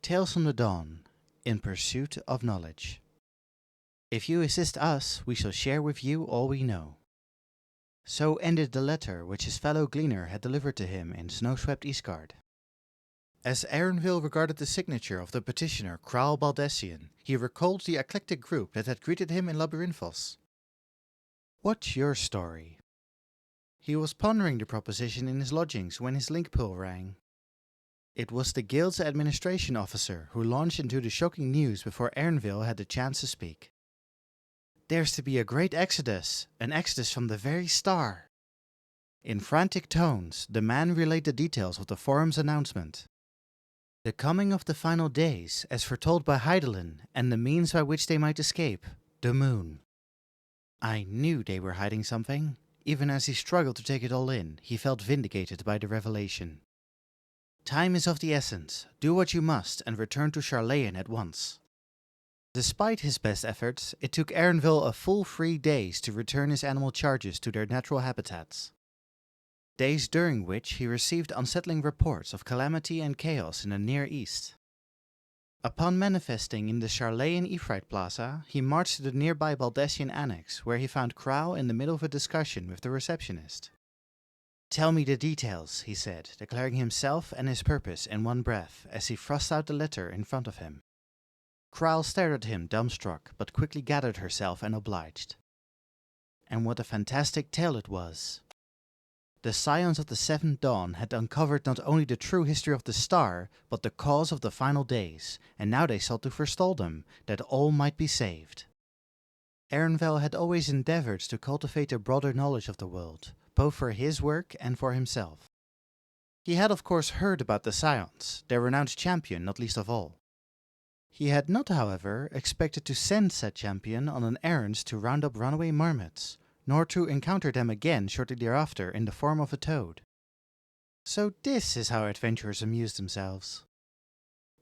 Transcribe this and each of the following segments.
Tales from the Dawn, in pursuit of knowledge. If you assist us, we shall share with you all we know. So ended the letter which his fellow gleaner had delivered to him in snow-swept Eastgard. As Erenville regarded the signature of the petitioner Kral Baldessian, he recalled the eclectic group that had greeted him in Labyrinthos. "What's your story?" He was pondering the proposition in his lodgings when his link pull rang. It was the guild's administration officer who launched into the shocking news before Erenville had the chance to speak. "There's to be a great exodus, an exodus from the very star." In frantic tones, the man relayed the details of the forum's announcement. The coming of the final days, as foretold by Hydaelyn, and the means by which they might escape, the moon. I knew they were hiding something. Even as he struggled to take it all in, he felt vindicated by the revelation. Time is of the essence. Do what you must and return to Charlayan at once. Despite his best efforts, it took Erenville a full 3 days to return his animal charges to their natural habitats. Days during which he received unsettling reports of calamity and chaos in the Near East. Upon manifesting in the Charlayan Ifrit Plaza, he marched to the nearby Baldessian annex, where he found Kral in the middle of a discussion with the receptionist. "Tell me the details," he said, declaring himself and his purpose in one breath, as he thrust out the letter in front of him. Kral stared at him dumbstruck, but quickly gathered herself and obliged. And what a fantastic tale it was! The Scions of the Seventh Dawn had uncovered not only the true history of the star, but the cause of the final days, and now they sought to forestall them, that all might be saved. Erenville had always endeavored to cultivate a broader knowledge of the world, both for his work and for himself. He had of course heard about the Scions, their renowned champion not least of all. He had not, however, expected to send said champion on an errand to round up runaway marmots, nor to encounter them again shortly thereafter in the form of a toad. So this is how adventurers amuse themselves.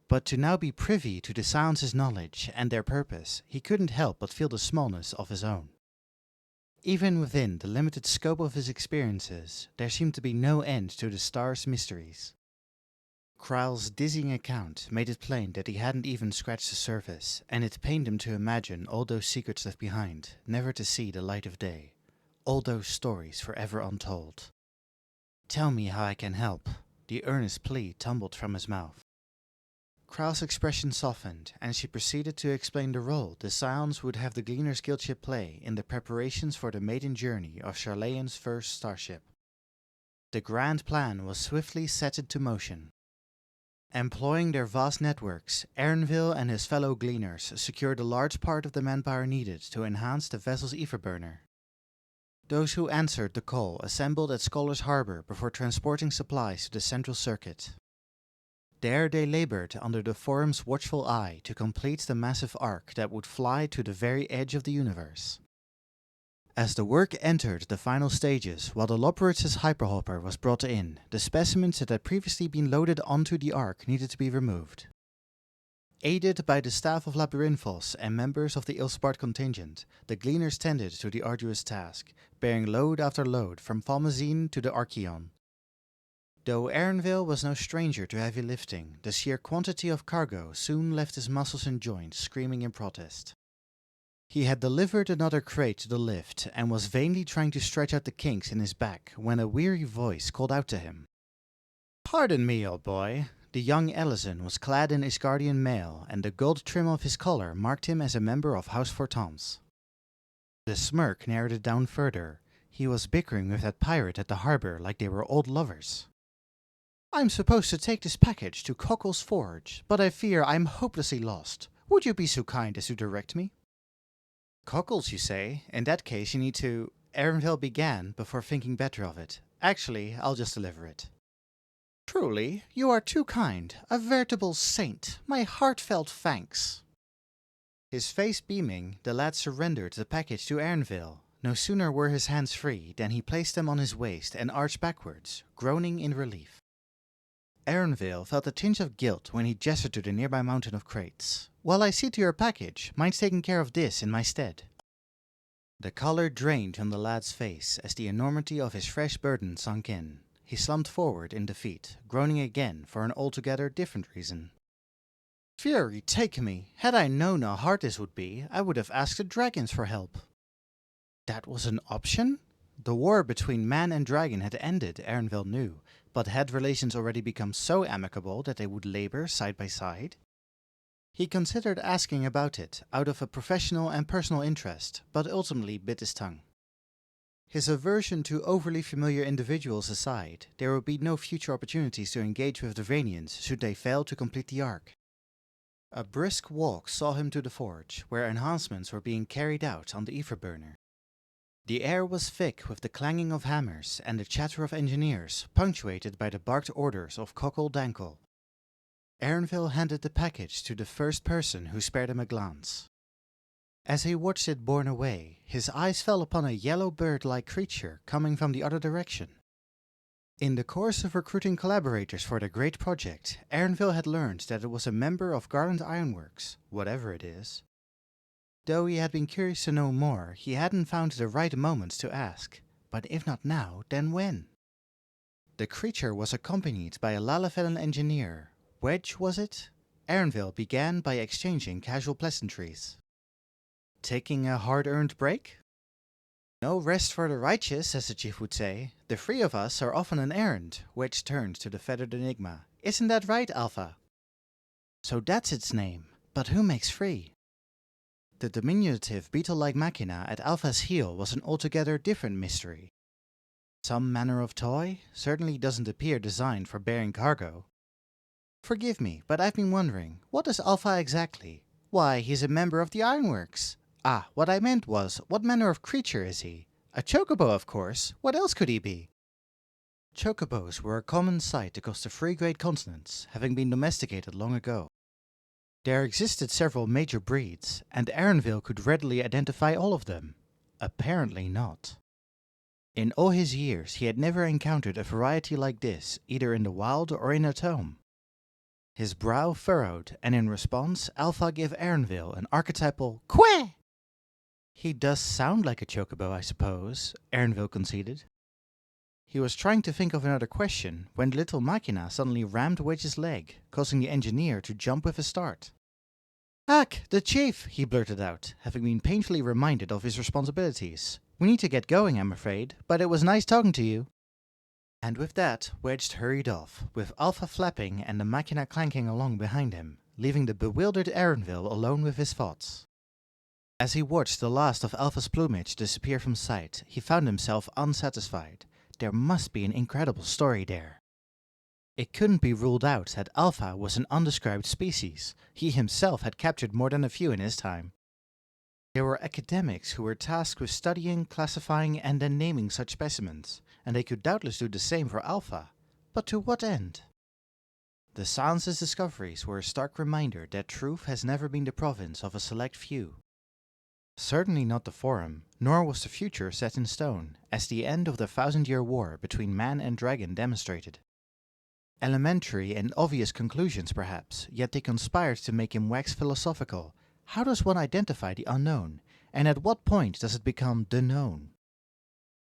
But to now be privy to the Scions' knowledge and their purpose, he couldn't help but feel the smallness of his own. Even within the limited scope of his experiences, there seemed to be no end to the star's mysteries. Kral's dizzying account made it plain that he hadn't even scratched the surface, and it pained him to imagine all those secrets left behind, never to see the light of day. All those stories forever untold. "Tell me how I can help." The earnest plea tumbled from his mouth. Kral's expression softened, and she proceeded to explain the role the Scions would have the Gleaner's Guildship play in the preparations for the maiden journey of Charlayan's first starship. The grand plan was swiftly set into motion. Employing their vast networks, Erenville and his fellow Gleaners secured a large part of the manpower needed to enhance the vessel's ether burner. Those who answered the call assembled at Scholar's Harbor before transporting supplies to the central circuit. There they labored under the forum's watchful eye to complete the massive ark that would fly to the very edge of the universe. As the work entered the final stages, while the Loperitz's hyperhopper was brought in, the specimens that had previously been loaded onto the ark needed to be removed. Aided by the staff of Labyrinthos and members of the Ilspart contingent, the Gleaners tended to the arduous task, bearing load after load from Falmazine to the Archeon. Though Erenville was no stranger to heavy lifting, the sheer quantity of cargo soon left his muscles and joints screaming in protest. He had delivered another crate to the lift and was vainly trying to stretch out the kinks in his back when a weary voice called out to him. "Pardon me, old boy." The young Ellison was clad in Isgardian mail, and the gold trim of his collar marked him as a member of House Fortams. The smirk narrowed it down further. He was bickering with that pirate at the harbor like they were old lovers. "I'm supposed to take this package to Cockle's Forge, but I fear I'm hopelessly lost. Would you be so kind as to direct me?" "Cockles, you say? In that case you need to—" Erenville began before thinking better of it. "Actually, I'll just deliver it." "Truly, you are too kind. A veritable saint. My heartfelt thanks." His face beaming, the lad surrendered the package to Erenville. No sooner were his hands free than he placed them on his waist and arched backwards, groaning in relief. Erenville felt a tinge of guilt when he gestured to the nearby mountain of crates. "While I see to your package, mind taking care of this in my stead." The color drained from the lad's face as the enormity of his fresh burden sunk in. He slumped forward in defeat, groaning again for an altogether different reason. Fury take me! Had I known how hard this would be, I would have asked the dragons for help. That was an option? The war between man and dragon had ended, Erenville knew, but had relations already become so amicable that they would labor side by side? He considered asking about it, out of a professional and personal interest, but ultimately bit his tongue. His aversion to overly familiar individuals aside, there would be no future opportunities to engage with the Vanians should they fail to complete the arc. A brisk walk saw him to the forge, where enhancements were being carried out on the ether burner. The air was thick with the clanging of hammers and the chatter of engineers, punctuated by the barked orders of Cockle Dankle. Erenville handed the package to the first person who spared him a glance. As he watched it borne away, his eyes fell upon a yellow bird-like creature coming from the other direction. In the course of recruiting collaborators for the great project, Erenville had learned that it was a member of Garland Ironworks, whatever it is. Though he had been curious to know more, he hadn't found the right moment to ask. But if not now, then when? The creature was accompanied by a Lalafellan engineer. Wedge, was it? Erenville began by exchanging casual pleasantries. Taking a hard-earned break? No rest for the righteous, as the chief would say. The three of us are off on an errand, Wedge turned to the feathered enigma. Isn't that right, Alpha? So that's its name. But who makes three? The diminutive beetle-like machina at Alpha's heel was an altogether different mystery. Some manner of toy? Certainly doesn't appear designed for bearing cargo. Forgive me, but I've been wondering, what is Alpha exactly? Why, he's a member of the Ironworks. Ah, what I meant was, what manner of creature is he? A chocobo, of course. What else could he be? Chocobos were a common sight across the three great continents, having been domesticated long ago. There existed several major breeds, and Erenville could readily identify all of them. Apparently not. In all his years, he had never encountered a variety like this, either in the wild or in a tome. His brow furrowed, and in response, Alpha gave Erenville an archetypal "Queh!" He does sound like a chocobo, I suppose, Erenville conceded. He was trying to think of another question when the little machina suddenly rammed Wedge's leg, causing the engineer to jump with a start. "Ack, the chief," he blurted out, having been painfully reminded of his responsibilities. "We need to get going, I'm afraid, but it was nice talking to you." And with that, Wedge hurried off, with Alpha flapping and the machina clanking along behind him, leaving the bewildered Erenville alone with his thoughts. As he watched the last of Alpha's plumage disappear from sight, he found himself unsatisfied. There must be an incredible story there. It couldn't be ruled out that Alpha was an undescribed species. He himself had captured more than a few in his time. There were academics who were tasked with studying, classifying, and then naming such specimens, and they could doubtless do the same for Alpha. But to what end? The Science's discoveries were a stark reminder that truth has never been the province of a select few. Certainly not the Forum, nor was the future set in stone, as the end of the 1,000-year war between man and dragon demonstrated. Elementary and obvious conclusions, perhaps, yet they conspired to make him wax philosophical. How does one identify the unknown, and at what point does it become the known?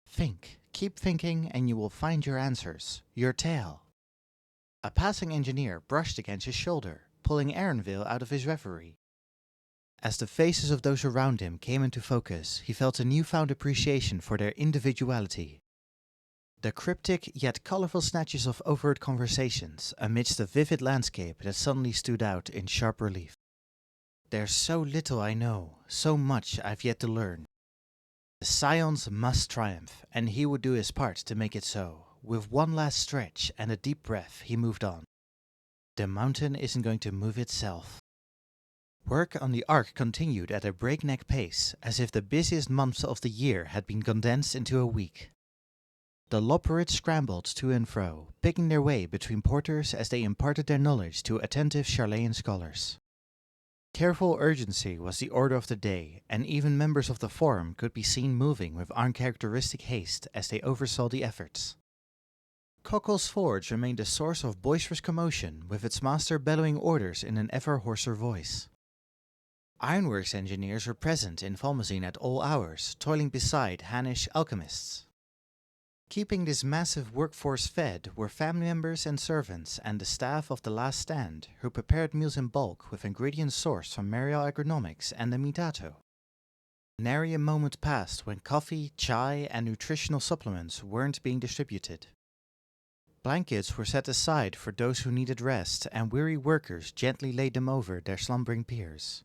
Think, keep thinking, and you will find your answers, your tale. A passing engineer brushed against his shoulder, pulling Erenville out of his reverie. As the faces of those around him came into focus, he felt a newfound appreciation for their individuality. The cryptic yet colorful snatches of overt conversations amidst the vivid landscape that suddenly stood out in sharp relief. There's so little I know, so much I've yet to learn. The Scions must triumph, and he would do his part to make it so. With one last stretch and a deep breath, he moved on. The mountain isn't going to move itself. Work on the Ark continued at a breakneck pace, as if the busiest months of the year had been condensed into a week. The Loporrits scrambled to and fro, picking their way between porters as they imparted their knowledge to attentive Charlean scholars. Careful urgency was the order of the day, and even members of the Forum could be seen moving with uncharacteristic haste as they oversaw the efforts. Cockle's forge remained a source of boisterous commotion, with its master bellowing orders in an ever hoarser voice. Ironworks engineers were present in Falmazine at all hours, toiling beside Hannish alchemists. Keeping this massive workforce fed were family members and servants and the staff of the Last Stand, who prepared meals in bulk with ingredients sourced from Mariel Agronomics and the Mitato. Nary a moment passed when coffee, chai, and nutritional supplements weren't being distributed. Blankets were set aside for those who needed rest, and weary workers gently laid them over their slumbering peers.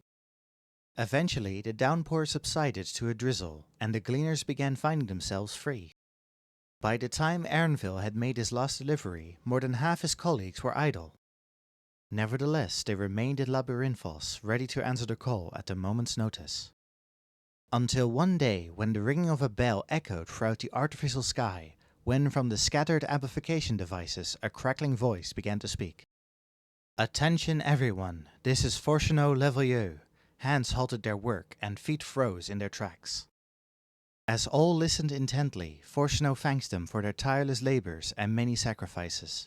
Eventually, the downpour subsided to a drizzle, and the gleaners began finding themselves free. By the time Ernville had made his last delivery, more than half his colleagues were idle. Nevertheless, they remained in Labyrinthos, ready to answer the call at a moment's notice. Until one day, when the ringing of a bell echoed throughout the artificial sky, when from the scattered amplification devices a crackling voice began to speak. "Attention everyone, this is Fortuneau Levelieux." Hands halted their work and feet froze in their tracks. As all listened intently, Fortuneau thanked them for their tireless labors and many sacrifices.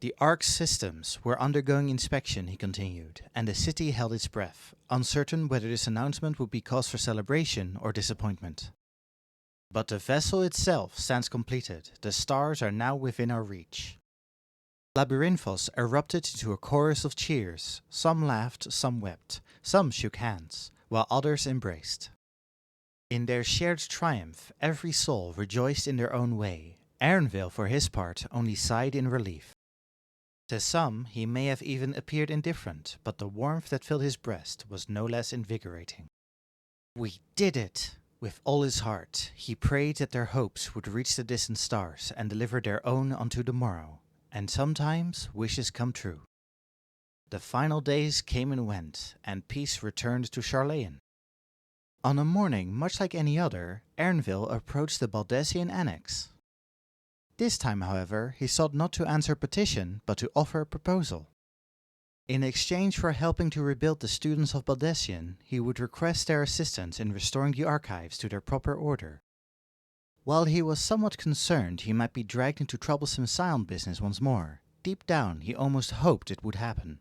The Ark's systems were undergoing inspection, he continued, and the city held its breath, uncertain whether this announcement would be cause for celebration or disappointment. But the vessel itself stands completed. The stars are now within our reach. Labyrinthos erupted into a chorus of cheers. Some laughed, some wept, some shook hands, while others embraced. In their shared triumph, every soul rejoiced in their own way. Ernville, for his part, only sighed in relief. To some, he may have even appeared indifferent, but the warmth that filled his breast was no less invigorating. "We did it!" With all his heart, he prayed that their hopes would reach the distant stars and deliver their own unto the morrow. And sometimes wishes come true. The final days came and went, and peace returned to Charlayan. On a morning much like any other, Ernville approached the Baldessian annex. This time, however, he sought not to answer a petition, but to offer a proposal. In exchange for helping to rebuild the students of Baldessian, he would request their assistance in restoring the archives to their proper order. While he was somewhat concerned he might be dragged into troublesome Scion business once more, deep down he almost hoped it would happen.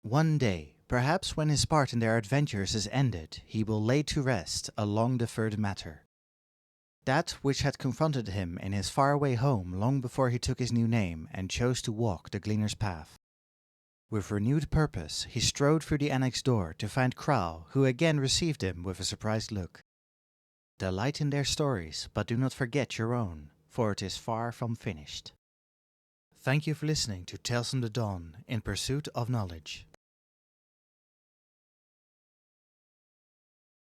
One day, perhaps when his part in their adventures is ended, he will lay to rest a long-deferred matter. That which had confronted him in his faraway home long before he took his new name and chose to walk the Gleaner's path. With renewed purpose, he strode through the annex door to find Kral, who again received him with a surprised look. Delight in their stories, but do not forget your own, for it is far from finished. Thank you for listening to Tales from the Dawn in Pursuit of Knowledge.